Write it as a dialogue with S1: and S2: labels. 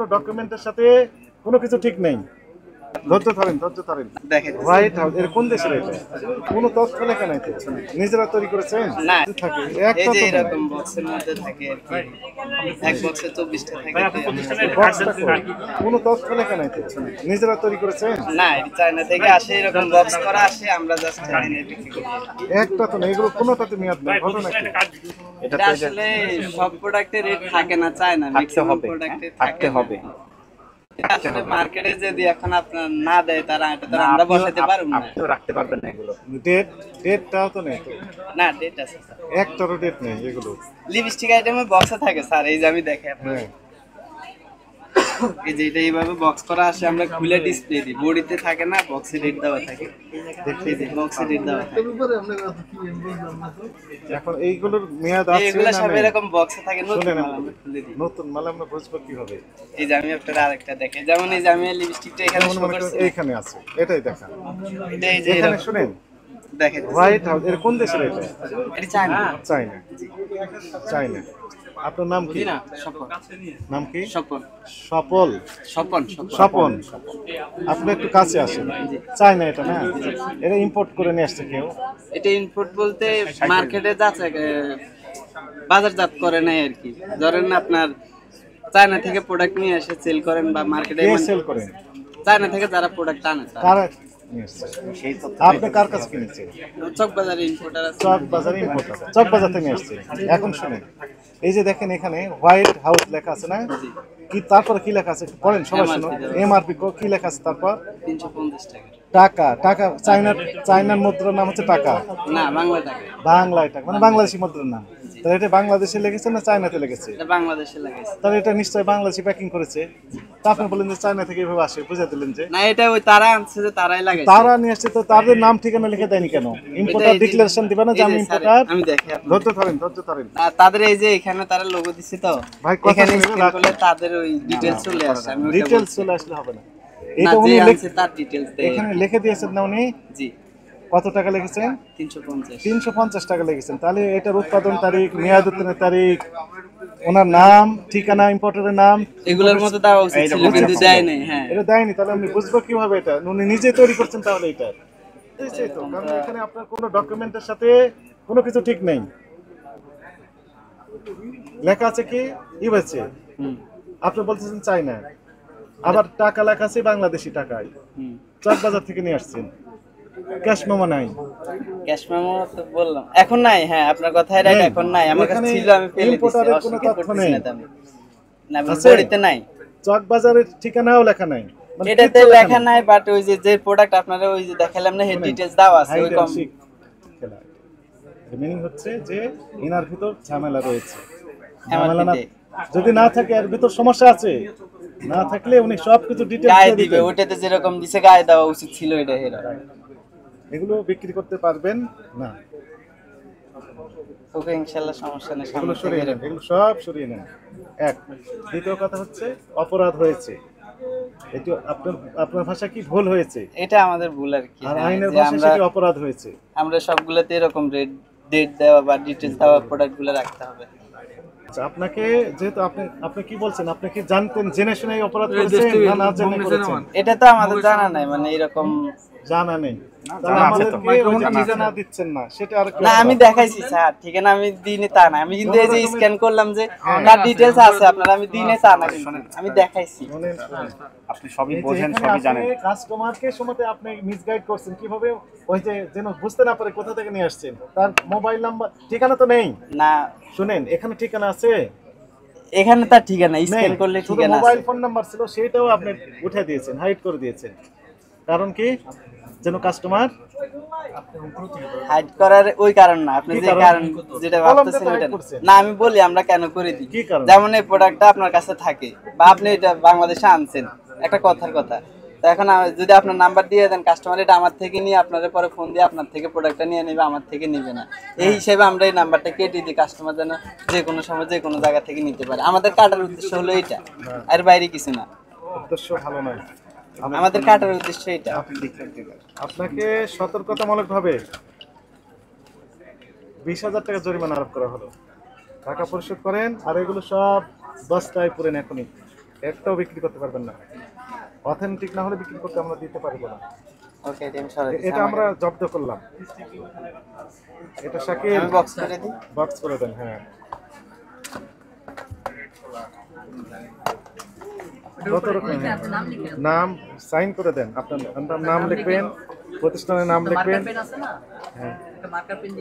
S1: কোনো ডকুমেন্টের সাথে কোনো কিছু ঠিক নেই। ধৈর্য ধরেন
S2: দেখেন
S1: হোয়াইট হাউস এর কোন দেশের এটা? কোনো তথ্য লেখা নাই তো, নিজেরা তৈরি করেছেন
S2: না,
S1: থাকে
S2: এই
S1: একটা
S2: যে
S1: তো নেই।
S2: এরকম বক্সের মধ্যে থাকে আর কি, এক বক্সে 24টা থাকে।
S1: বক্সটা কোনো তথ্য লেখা নাই তো, নিজেরা তৈরি করেছেন
S2: না, এটা চায়না থেকে আসে, এরকম বক্স করা আসে, আমরা জাস্ট এনে বিক্রি করি।
S1: একটা তো নেই, এগুলো কোনোটাতে মেয়াদ নেই, ঘটনা কি?
S2: এটা আসলে সব প্রোডাক্টের রেট থাকে না, চায়না ম্যাক্সিমাম প্রোডাক্টে থাকতে হবে। এটা আসলে মার্কেটে যদি এখন আপনার না দেয় তারা, এটা তো আমরা বসাতে পারবো না।
S3: আপনি তো রাখতে পারবেন না এগুলো।
S1: ডেটটাও তো নেই তো,
S2: না, ডেট আছে স্যার।
S1: একটারও ডেট নেই এগুলো।
S2: লিপস্টিক আইটেমে বক্সে থাকে স্যার, এই যে আমি দেখে আপনার,
S1: হ্যাঁ
S2: এই যে এটা এইভাবে বক্স করা আসে, আমরা খুলে ডিসপ্লে দিই, বডিতে থাকে না, বক্সে রেট দেওয়া থাকে, এই যে বক্সে রেট দেওয়া থাকে।
S1: এখন এইগুলোর মেয়াদ আছে
S2: এগুলো
S1: না
S2: সব
S1: নেই?
S2: এরকম বক্সে থাকে, নতুন
S1: শুনেন,
S2: মাল আমরা খুলে দিই।
S1: নতুন মাল আমরা বুঝবো কিভাবে?
S2: এই যে আমি আপনার আরেকটা দেখে, যেমন এই যে আমি লিপস্টিকটা এখানে
S1: যেমন
S2: শো
S1: মনে করেন
S2: করছি,
S1: এইখানে আছে, এটাই দেখা।
S2: এটা এই যে
S1: এখানে
S2: এরকম
S1: শুনেন
S2: দেখেন,
S1: হোয়াইট হাউস এর কোন দেশের এটা?
S2: এটা চায়না।
S1: চায়না। চায়না। আপনার নাম কি?
S2: স্বপন।
S1: নাম কি?
S2: স্বপন।
S1: সফল
S2: স্বপন।
S1: স্বপন। আপনি একটু কাছে আসেন। চায়না এটা না, এটা ইম্পোর্ট করে নিয়ে আসছে কেউ?
S2: এটা ইনপুট বলতে মার্কেটে যাচ্ছে, বাজারজাত করে নাই আর কি। ধরেন আপনার চায়না থেকে প্রোডাক্ট নিয়ে এসে সেল করেন, বা মার্কেটে
S1: কে সেল করেন?
S2: চায়না থেকে যারা প্রোডাক্ট আনে তারা।
S1: কারা নিয়ে আসছে?
S3: সেই তথ্য
S1: আপনি কার কাছে কিনেছেন?
S2: চক বাজারে ইম্পোর্টার আছে।
S1: চক বাজারে ইম্পোর্টার, চক বাজার থেকে নিয়ে আসছে। এখন শুনেন, এই যে দেখেন এখানে হোয়াইট হাউস লেখা আছে না, কি তারপরে কি লেখা আছে পড়েন সবাই শুনুন। এমআরপি কি লেখা আছে তারপর?
S2: 350 টাকা।
S1: টাকা। টাকা চায়নার মুদ্রার নাম হচ্ছে টাকা,
S2: না, বাংলা টাকা।
S1: বাংলায় টাকা মানে বাংলাদেশি মুদ্রার নাম। তাহলে এটা বাংলাদেশে লেগেছে না চায়নাতে লেগেছে?
S2: এটা বাংলাদেশে লাগাইছে।
S1: তাহলে এটা নিশ্চয়ই বাংলাদেশি প্যাকিং করেছে। তা আপনি বলেন যে চায়না থেকে এভাবে আসে, বুঝে দিলেন যে
S2: না, এটা ওই তারা আনছে, যে তারাই লাগাইছে।
S1: তারা নিয়ে আসছে, তো তাদের নাম ঠিকানা লিখে দেয়নি কেন? ইম্পোর্টার ডিক্লারেশন দিবে না যে আমি ইম্পোর্টার?
S2: আমি দেখি আপনার।
S1: ধৈর্য ধরেন।
S2: তাদের এই যে এখানে তারা লোগো দিছে, তো
S1: ভাই, কথা
S2: এখানে
S1: শুনে
S2: স্ক্যান করলে তাদের ওই ডিটেইলস চলে আসে। আমি ওটা
S1: ডিটেইলস
S2: বলছি।
S1: চলে আসলে হবে না।
S2: না,
S1: এটা
S2: যে
S1: উনি
S2: আনছে তার ডিটেইলস দেয়।
S1: এখানে লিখে দিয়েছেন না উনি?
S2: জি,
S1: কত টাকা লিখেছেন?
S2: 350।
S1: 350 টাকা লিখেছেন। তাহলে এটার উৎপাদন তারিখ, মেয়াদ উত্তীর্ণের তারিখ, ওনার নাম, ঠিকানা, ইম্পোর্টারের নাম,
S2: এগুলোর মধ্যে দেওয়া উচিত ছিল, কিন্তু দেয় নাই। হ্যাঁ,
S1: এটা দেয়নি। তাহলে আমি বুঝবো কিভাবে এটা? উনি নিজে তৈরি করছেন তাহলে এটা? এই তো, কারণ এখানে আপনার কোনো ডকুমেন্টের সাথে কোনো কিছু ঠিক নেই। লেখা আছে কি ইউএসএ, আপনি বলতেছেন চায়না, আবার টাকা লেখা আছে বাংলাদেশি টাকায়, চক বাজার থেকে নিয়ে আসছেন, ক্যাশ মেমো নাই।
S2: ক্যাশ মেমো তো বললাম এখন নাই। হ্যাঁ, আপনার কথাই রাইট, এখন নাই। আমার কাছে ছিল, আমি ফেলে দিয়েছি।
S1: ইম্পোর্টারের কোনো
S2: অস্বীকার
S1: তথ্য
S2: করতেছি
S1: নেই।
S2: না তো আমি। না,
S1: আছে?
S2: বড়িতে নাই।
S1: চক বাজারের ঠিকানাও লেখা নাই, মানে
S2: এটাতে
S1: কিচ্ছু
S2: লেখা নাই, বাট ওই যে প্রোডাক্ট আপনারা ওই যে দেখালাম না, হেড
S1: শুনেন,
S2: ডিটেইলস দেওয়া আছে
S1: হাইড
S2: ওই
S1: অ্যান্ড
S2: কম।
S1: সিক খেলা। এর মিনিং হচ্ছে যে এনার ভিতর ঝামেলা রয়েছে। ঝামেলা না, যদি না থাকে এর ভিতর সমস্যা আছে, না থাকলে উনি সবকিছু ডিটেইলস
S2: গায়ে
S1: দিয়ে
S2: দিবে,
S1: দিবেন।
S2: ওটাতে যেরকম দিছে গায়ে দেওয়া উচিত ছিল এটা।
S1: এগুলো বিক্রি করতে পারবেন না।
S2: ওকে, ইনশাআল্লাহ সমস্যা নেই,
S1: এগুলো
S2: সামনে থেকে
S1: সরিয়ে নেন, এগুলো সব সরিয়ে নেন। এক। দ্বিতীয় কথা হচ্ছে অপরাধ হয়েছে, এটি আপনার আপনার ভাষা কি ভুল হয়েছে,
S2: এটা আমাদের ভুল আর কি।
S1: আর
S2: হ্যাঁ,
S1: আইনের
S2: যে
S1: ভাষায় সেটি অপরাধ হয়েছে।
S2: আমরা সবগুলোতে এরকম ডেট দেওয়া বা ডিটেইলস দেওয়া প্রোডাক্টগুলো রাখতে হবে।
S1: আচ্ছা, আপনাকে যেহেতু আপনি আপনি কি বলছেন, আপনি কি জানতেন, জেনে শুনে এই অপরাধ করেছেন না না জেনে করেছেন?
S2: এটা তো আমাদের জানা নাই, মানে এরকম
S1: জানা নেই। তাহলে
S3: জানা আছে তো।
S1: আমাদেরকে ওই যে ঠিকানা দিচ্ছেন না, সেটা আর
S2: না, আমি দেখাইছি স্যার, ঠিকানা আমি দিনে তা না, আমি কিন্তু এই যে স্ক্যান করলাম যে তার ডিটেইলস আছে আপনার, আমি দিনে তা না, কিন্তু আমি দেখাইছি।
S3: আপনি সবই বোঝেন, সবই জানেন।
S1: কাস্টমারকে সময়তে আপনি মিসগাইড করছেন কিভাবে, ওই যে যেন বুঝতে না পারে কোথা থেকে নিয়ে আসছেন। তার মোবাইল নাম্বার, ঠিকানা তো নেই।
S2: না,
S1: শুনেন, এখানে ঠিকানা আছে?
S2: এখানে তার ঠিকানা স্ক্যান
S1: নেই।
S2: করলে
S1: শুধু
S2: ঠিকানা
S1: মোবাইল
S2: আছে।
S1: ফোন নাম্বার ছিল, সেটাও আপনি উঠে দিয়েছেন, হাইড করে দিয়েছেন। কারণ কি? যেন কাস্টমার
S2: হাইড করার ওই কারণ না, আপনি
S1: কি
S2: যে
S1: কারণ?
S2: কারণ যেটা
S1: কলম
S2: ভাবতেছেন
S1: দিয়ে
S2: ওইটা
S1: hide করছেন।
S2: না। আমি বলি আমরা কেন করে দিই।
S1: কি কারণ?
S2: যেমন এই প্রোডাক্টটা আপনার কাছে থাকে, বা আপনি এটা বাংলাদেশে আনছেন, একটা কথার কথা। তো এখন যদি আপনার নাম্বার দিয়ে দেন, কাস্টমার এটা আমার থেকে নিয়ে আপনার পরে ফোন দিয়ে আপনার থেকে প্রোডাক্টটা নিয়ে নেবে, আমার থেকে নেবে না। এই হিসেবে আমরা এই নাম্বারটা কেটে দিই, কাস্টমার যেন যে কোনো সময় যে কোনো জায়গা থেকে নিতে পারে। আমাদের কাটার উদ্দেশ্য হলো এইটা, আর বাইরে কিছু না।
S1: উদ্দেশ্য ভালো নয়।
S2: আমাদের কাটার উদ্দেশ্য এটা।
S1: আপনাকে সতর্কতামূলক ভাবে 20,000 টাকা জরিমানা আরোপ করা হলো। টাকা পরিশোধ করেন, আর এগুলো সব বস্তায় পুরেন এখনই। একটাও বিক্রি করতে পারবেন না। অথেন্টিক না হলে বিক্রি করতে আমরা দিতে পারবো না।
S2: ওকে, এটা আমি সরাই দিচ্ছি।
S1: এটা আমরা জব্দ করলাম। এটা শাকিল
S2: আমি বক্স করে দিই।
S1: বক্স করে দেন। হ্যাঁ, কত রকম নাম সাইন করে দেন। আপনার নাম লিখবেন, প্রতিষ্ঠানের নাম লিখবেন।
S4: আছে না?
S1: হ্যাঁ,
S4: একটা মার্কার পেন